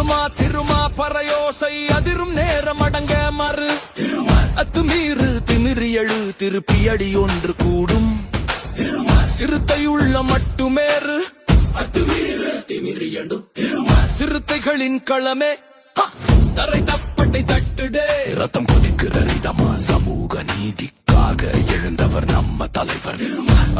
திருமா திருமா பறையோசை அதிரும் நேரம் அடங்க மறு அத்துமீறு திமிரி எழு திருப்பி அடி ஒன்று கூடும் சிறுத்தையுள்ள மட்டுமேறு அத்துமீறு திமிரி எடு சிறுத்தைகளின் களமே தரை தப்பட்டை தட்டுடே ரத்தம் கொதிக்கிற ரிதமா சமூக நீதிக்காக எழுந்தவர் நம்ம தலைவர்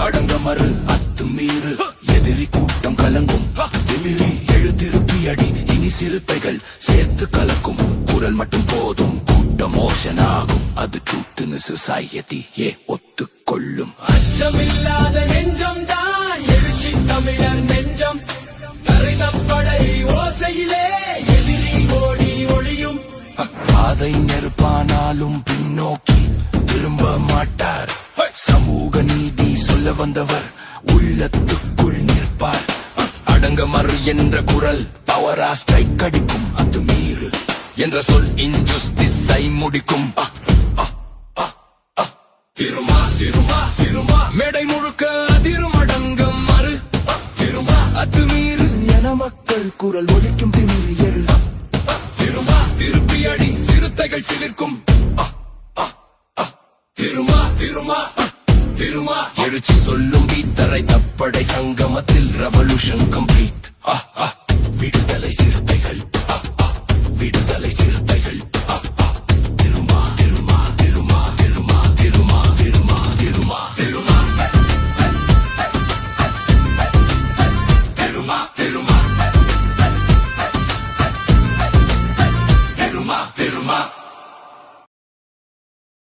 அடங்க மறு அத்துமீறு எதிரி கூட்டம் கலங்கும் திமிரி எழு திருப்பி அடி இனி சிறுத்தைகள் சேர்த்து கலக்கும் குரல் மட்டும் போதும் கூட்டம் மோஷன் ஆகும் அது ட்ரூத்னு சொசைட்டி ஒத்துக்கொள்ளும் அச்சமில்லாத நெஞ்சம் தான் எழுச்சி தமிழர் நெஞ்சம் தரை தப்படை ஓசையிலே எதிரி ஓடி ஒளியும் பாதை நெருப்பானாலும் பின்னோக்கி திரும்ப மாட்டார் சமூக நீதி சொல்ல வந்தவர் உள்ளத்துக்குள் நிற்பார் அடங்க மறு என்ற குரல் பவரா ஸ்ட்ரைக் அடிக்கும் அது மீறு என்ற சொல் இன்ஜஸ்டிஸை முடிக்கும் திருமா திருமா திருமா மேடை முழுக்க அதிரும் அடங்க மறு திருமா அத்துமீறு என மக்கள் குரல் ஒலிக்கும் திமிரி எழு திருமா திருப்பி அடி சிறுத்தைகள் சிலிர்க்கும் திருமா திருமா திருமா எழுச்சி சொல்லும் வீத்தரை தப்படை சங்கமத்தில் ரெவல்யூஷன் கம்ப்ளீட் விடுதலை சிறுத்தைகள் விடுதலை சிறுத்தைகள்